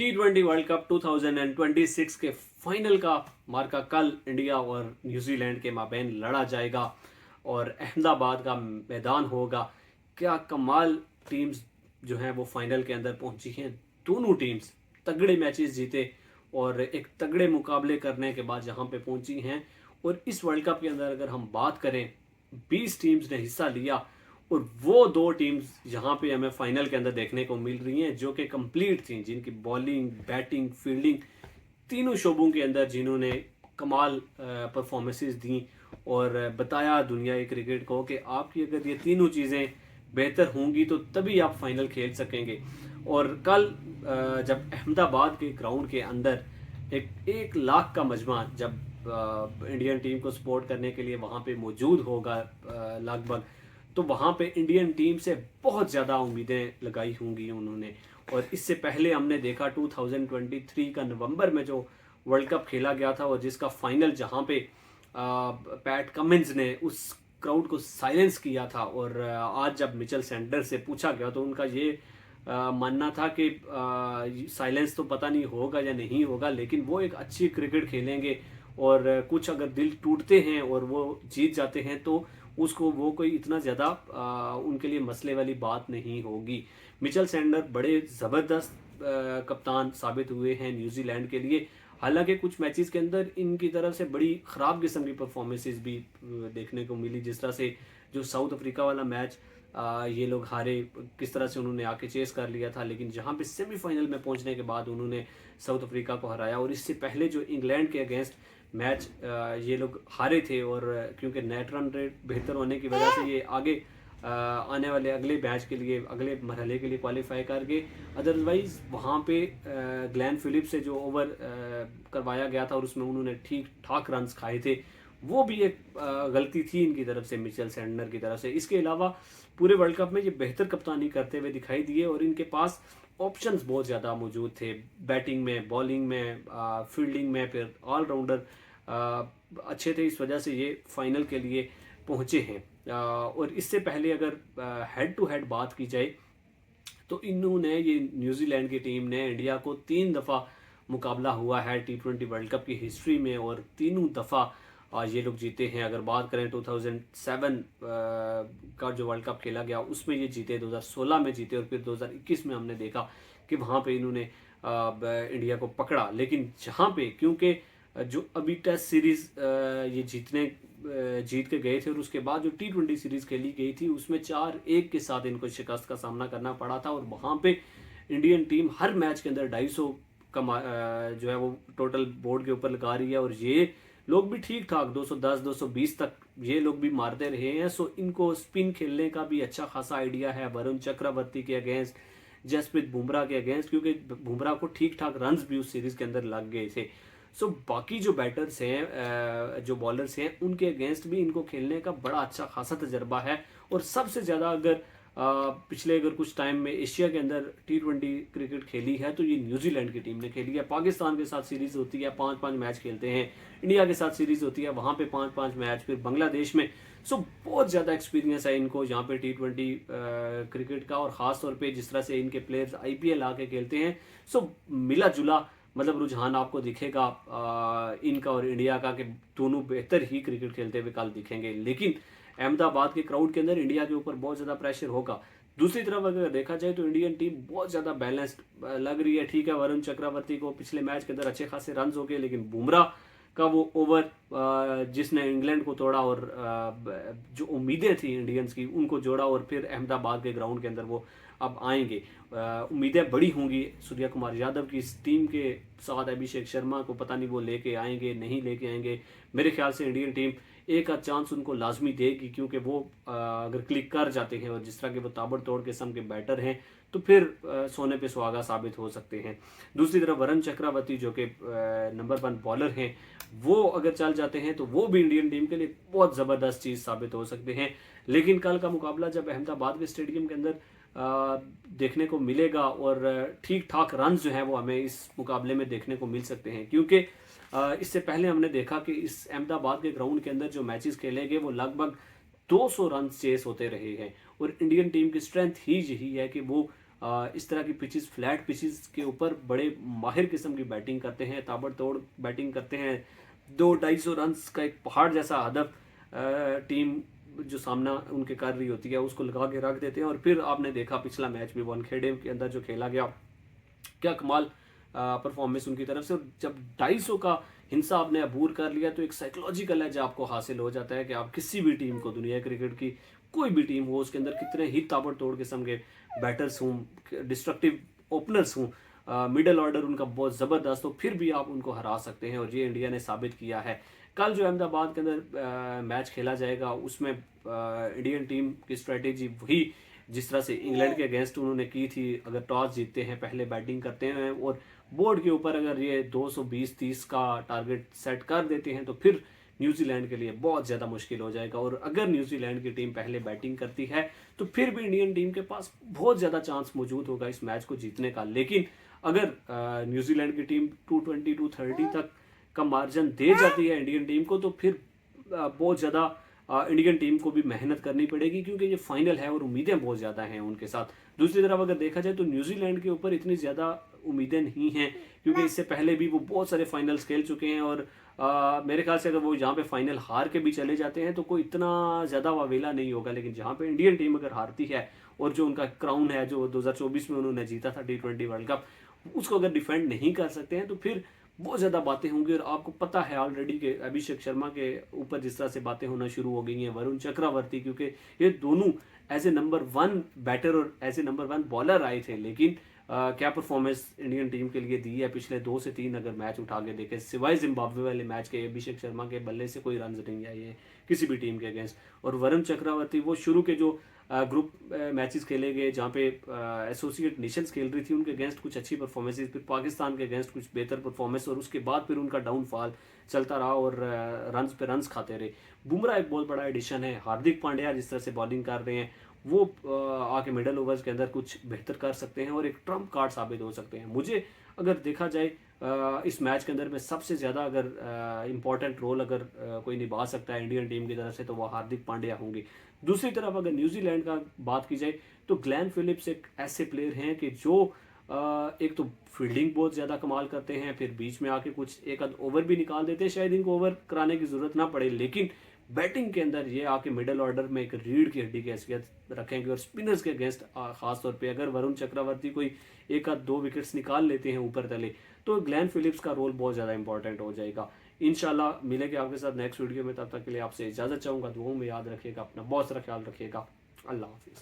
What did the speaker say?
T20 world cup 2026 के final का मार्का कल इंडिया और न्यूजीलैंड के माबैन लड़ा जाएगा और अहमदाबाद का मैदान होगा। क्या कमाल टीम्स जो हैं वो फाइनल के अंदर पहुंची हैं। दोनों टीम्स तगड़े मैचेस जीते और एक तगड़े मुकाबले करने के बाद यहाँ पे पहुंची हैं। और इस वर्ल्ड कप के अंदर अगर हम बात करें 20 टीम्स ने हिस्सा लिया और वो दो टीम्स यहाँ पे हमें फाइनल के अंदर देखने को मिल रही हैं जो कि कंप्लीट थी, जिनकी बॉलिंग बैटिंग फील्डिंग तीनों शोबों के अंदर जिन्होंने कमाल परफॉर्मेंसेस दी और बताया दुनिया क्रिकेट को कि आपकी अगर ये तीनों चीज़ें बेहतर होंगी तो तभी आप फाइनल खेल सकेंगे। और कल जब अहमदाबाद के ग्राउंड के अंदर एक लाख का मजमा जब इंडियन टीम को सपोर्ट करने के लिए वहाँ पे मौजूद होगा लगभग, तो वहाँ पे इंडियन टीम से बहुत ज़्यादा उम्मीदें लगाई होंगी उन्होंने। और इससे पहले हमने देखा 2023 का नवंबर में जो वर्ल्ड कप खेला गया था और जिसका फाइनल जहाँ पे पैट कमिंस ने उस क्राउड को साइलेंस किया था। और आज जब मिचेल सैंडर से पूछा गया तो उनका ये मानना था कि साइलेंस तो पता नहीं होगा या नहीं होगा, लेकिन वो एक अच्छी क्रिकेट खेलेंगे और कुछ अगर दिल टूटते हैं और वो जीत जाते हैं तो उसको वो कोई इतना ज़्यादा उनके लिए मसले वाली बात नहीं होगी। मिचेल सैंडर बड़े ज़बरदस्त कप्तान साबित हुए हैं न्यूजीलैंड के लिए। हालांकि कुछ मैचेस के अंदर इनकी तरफ से बड़ी ख़राब किस्म की परफॉर्मेंसेस भी देखने को मिली, जिस तरह से जो साउथ अफ्रीका वाला मैच ये लोग हारे, किस तरह से उन्होंने आके चेस कर लिया था, लेकिन जहाँ पे सेमीफाइनल में पहुँचने के बाद उन्होंने साउथ अफ्रीका को हराया। और इससे पहले जो इंग्लैंड के अगेंस्ट मैच ये लोग हारे थे और क्योंकि नेट रन रेट बेहतर होने की वजह से ये आगे आने वाले अगले मैच के लिए अगले मरहले के लिए क्वालिफाई कर गए। अदरवाइज़ वहाँ पे ग्लेन फिलिप्स से जो ओवर करवाया गया था और उसमें उन्होंने ठीक ठाक रन्स खाए थे, वो भी एक गलती थी इनकी तरफ से, मिचेल सैंडर की तरफ से। इसके अलावा पूरे वर्ल्ड कप में ये बेहतर कप्तानी करते हुए दिखाई दिए और इनके पास ऑप्शंस बहुत ज़्यादा मौजूद थे, बैटिंग में, बॉलिंग में, फील्डिंग में, फिर ऑलराउंडर अच्छे थे। इस वजह से ये फाइनल के लिए पहुँचे हैं। और इससे पहले अगर हेड टू हेड बात की जाए तो इन्होंने ये न्यूजीलैंड की टीम ने इंडिया को 3 दफ़ा मुकाबला हुआ है T20 वर्ल्ड कप की हिस्ट्री में और तीनों दफ़ा ये लोग जीते हैं। अगर बात करें 2007 का जो वर्ल्ड कप खेला गया उसमें ये जीते, 2016 में जीते और फिर 2021 में हमने देखा कि वहाँ पे इन्होंने इंडिया को पकड़ा। लेकिन जहाँ पे क्योंकि जो अभी टेस्ट सीरीज़ ये जीत के गए थे और उसके बाद जो T20 सीरीज़ खेली गई थी उसमें 4-1 के साथ इनको शिकस्त का सामना करना पड़ा था। और वहाँ पे इंडियन टीम हर मैच के अंदर 250 का जो है वो टोटल बोर्ड के ऊपर लगा रही है और ये लोग भी ठीक ठाक 210-220 तक ये लोग भी मारते रहे हैं। सो इनको स्पिन खेलने का भी अच्छा खासा आइडिया है वरुण चक्रवर्ती के अगेंस्ट, जसप्रीत बुमराह के अगेंस्ट, क्योंकि बुमराह को ठीक ठाक रन्स भी उस सीरीज़ के अंदर लग गए थे। सो बाकी जो बैटर्स हैं, जो बॉलर्स हैं, उनके अगेंस्ट भी इनको खेलने का बड़ा अच्छा खासा तजर्बा है। और सबसे ज़्यादा अगर पिछले अगर कुछ टाइम में एशिया के अंदर T20 क्रिकेट खेली है तो ये न्यूजीलैंड की टीम ने खेली है। पाकिस्तान के साथ सीरीज़ होती है, 5-5 मैच खेलते हैं। इंडिया के साथ सीरीज़ होती है, वहाँ पे 5-5 मैच, फिर बांग्लादेश में। सो बहुत ज़्यादा एक्सपीरियंस है इनको यहाँ पे T20 क्रिकेट का। और ख़ास तौर पे जिस तरह से इनके प्लेयर्स IPL आके खेलते हैं, सो मिला जुला मतलब रुझान आपको दिखेगा इनका और इंडिया का कि दोनों बेहतर ही क्रिकेट खेलते हुए कल दिखेंगे। लेकिन अहमदाबाद के क्राउड के अंदर इंडिया के ऊपर बहुत ज़्यादा प्रेशर होगा। दूसरी तरफ अगर देखा जाए तो इंडियन टीम बहुत ज़्यादा बैलेंस्ड लग रही है। ठीक है, वरुण चक्रवर्ती को पिछले मैच के अंदर अच्छे खासे रन हो गए, लेकिन बुमराह का वो ओवर जिसने इंग्लैंड को तोड़ा और जो उम्मीदें थी इंडियंस की उनको जोड़ा और फिर अहमदाबाद के ग्राउंड के अंदर वो अब आएंगे। उम्मीदें बड़ी होंगी सूर्या कुमार यादव की इस टीम के साथ। अभिषेक शर्मा को पता नहीं वो लेके आएंगे नहीं लेके आएंगे। मेरे ख्याल से इंडियन टीम एक आध चांस उनको लाजमी देगी, क्योंकि वो अगर क्लिक कर जाते हैं और जिस तरह के वो ताबड़तोड़ किस्म के बैटर हैं तो फिर सोने पे सुहागा साबित हो सकते हैं। दूसरी तरफ वरुण चक्रवर्ती जो कि नंबर 1 बॉलर हैं, वो अगर चल जाते हैं तो वो भी इंडियन टीम के लिए बहुत ज़बरदस्त चीज़ साबित हो सकते हैं। लेकिन कल का मुकाबला जब अहमदाबाद के स्टेडियम के अंदर देखने को मिलेगा और ठीक ठाक रन जो है वो हमें इस मुकाबले में देखने को मिल सकते हैं, क्योंकि इससे पहले हमने देखा कि इस अहमदाबाद के ग्राउंड के अंदर जो मैचेस खेले गए वो लगभग 200 रन चेस होते रहे हैं। और इंडियन टीम की स्ट्रेंथ ही यही है कि वो इस तरह की पिचेस, फ्लैट पिचेस के ऊपर बड़े माहिर किस्म की बैटिंग करते हैं, ताबड़तोड़ बैटिंग करते हैं। 200-250 रन्स का एक पहाड़ जैसा हदफ टीम जो सामना उनके कर रही होती है उसको लगा के रख देते हैं। और फिर आपने देखा पिछला मैच भी वानखेड़े के अंदर जो खेला गया, क्या कमाल परफॉर्मेंस उनकी तरफ से। और जब 250 का हिंसा आपने अबूर कर लिया तो एक साइकोलॉजिकल एज आपको हासिल हो जाता है कि आप किसी भी टीम को, दुनिया क्रिकेट की कोई भी टीम हो, उसके अंदर कितने ही ताबड़तोड़ किस्म के बैटर्स हों, डिस्ट्रक्टिव ओपनर्स हों, मिडल ऑर्डर उनका बहुत ज़बरदस्त हो, फिर भी आप उनको हरा सकते हैं। और ये इंडिया ने साबित किया है। कल जो अहमदाबाद के अंदर मैच खेला जाएगा उसमें इंडियन टीम की स्ट्रेटेजी वही जिस तरह से इंग्लैंड के अगेंस्ट उन्होंने की थी। अगर टॉस जीतते हैं, पहले बैटिंग करते हैं और बोर्ड के ऊपर अगर ये 220-30 का टारगेट सेट कर देते हैं तो फिर न्यूजीलैंड के लिए बहुत ज़्यादा मुश्किल हो जाएगा। और अगर न्यूजीलैंड की टीम पहले बैटिंग करती है तो फिर भी इंडियन टीम के पास बहुत ज़्यादा चांस मौजूद होगा इस मैच को जीतने का। लेकिन अगर न्यूजीलैंड की टीम 220-230 तक का मार्जिन दे जाती है इंडियन टीम को तो फिर बहुत ज़्यादा इंडियन टीम को भी मेहनत करनी पड़ेगी, क्योंकि ये फाइनल है और उम्मीदें बहुत ज़्यादा हैं उनके साथ। दूसरी तरफ अगर देखा जाए तो न्यूजीलैंड के ऊपर इतनी ज़्यादा उम्मीदें नहीं हैं, क्योंकि इससे पहले भी वो बहुत सारे फाइनल्स खेल चुके हैं। और मेरे ख्याल से अगर वो यहाँ पे फाइनल हार के भी चले जाते हैं तो कोई इतना ज़्यादा वावेला नहीं होगा। लेकिन जहाँ पे इंडियन टीम अगर हारती है और जो उनका क्राउन है जो 2024 में उन्होंने जीता था T20 वर्ल्ड कप, उसको अगर डिफेंड नहीं कर सकते हैं तो फिर बहुत ज़्यादा बातें होंगी। और आपको पता है ऑलरेडी कि अभिषेक शर्मा के ऊपर जिस तरह से बातें होना शुरू हो गई हैं, वरुण चक्रवर्ती, क्योंकि ये दोनों एज ए नंबर 1 बैटर और एज ए नंबर 1 बॉलर आए थे। लेकिन क्या परफॉर्मेंस इंडियन टीम के लिए दी है पिछले 2 से 3 अगर मैच उठा के देखें, सिवाय जिम्बाब्वे वाले मैच के अभिषेक शर्मा के बल्ले से कोई रन नहीं आए हैं किसी भी टीम के अगेंस्ट। और वरुण चक्रवर्ती वो शुरू के जो ग्रुप मैचेस खेले गए जहाँ पे एसोसिएट नेशंस खेल रही थी उनके अगेंस्ट कुछ अच्छी परफॉर्मेंसेस, फिर पाकिस्तान के अगेंस्ट कुछ बेहतर परफॉर्मेंस, और उसके बाद फिर उनका डाउनफॉल चलता रहा और रन्स पे रन्स खाते रहे। बुमराह एक बहुत बड़ा एडिशन है। हार्दिक पांड्या जिस तरह से बॉलिंग कर रहे हैं वो आके मिडल ओवर्स के अंदर कुछ बेहतर कर सकते हैं और एक ट्रम्प कार्ड साबित हो सकते हैं। मुझे अगर देखा जाए इस मैच के अंदर में सबसे ज़्यादा अगर इम्पॉर्टेंट रोल अगर कोई निभा सकता है इंडियन टीम की तरफ से तो वह हार्दिक पांड्या होंगे। दूसरी तरफ अगर न्यूजीलैंड का बात की जाए तो ग्लेन फिलिप्स एक ऐसे प्लेयर हैं कि जो एक तो फील्डिंग बहुत ज़्यादा कमाल करते हैं, फिर बीच में आके कुछ एक आध ओवर भी निकाल देते हैं, शायद इनको ओवर कराने की ज़रूरत ना पड़े, लेकिन बैटिंग के अंदर ये आके मिडल ऑर्डर में एक रीढ़ की हड्डी की हैसियत रखेंगे। और स्पिनर्स के अगेंस्ट खास तौर पे अगर वरुण चक्रवर्ती कोई एक आध 2 विकेट्स निकाल लेते हैं ऊपर तले तो ग्लेन फिलिप्स का रोल बहुत ज़्यादा इंपॉर्टेंट हो जाएगा। इंशाल्लाह मिलेंगे आपके साथ नेक्स्ट वीडियो में, तब तक के लिए आपसे इजाज़त चाहूँगा। दुआओं में याद रखिएगा, अपना बहुत सारा ख्याल रखिएगा। अल्लाह हाफिज़।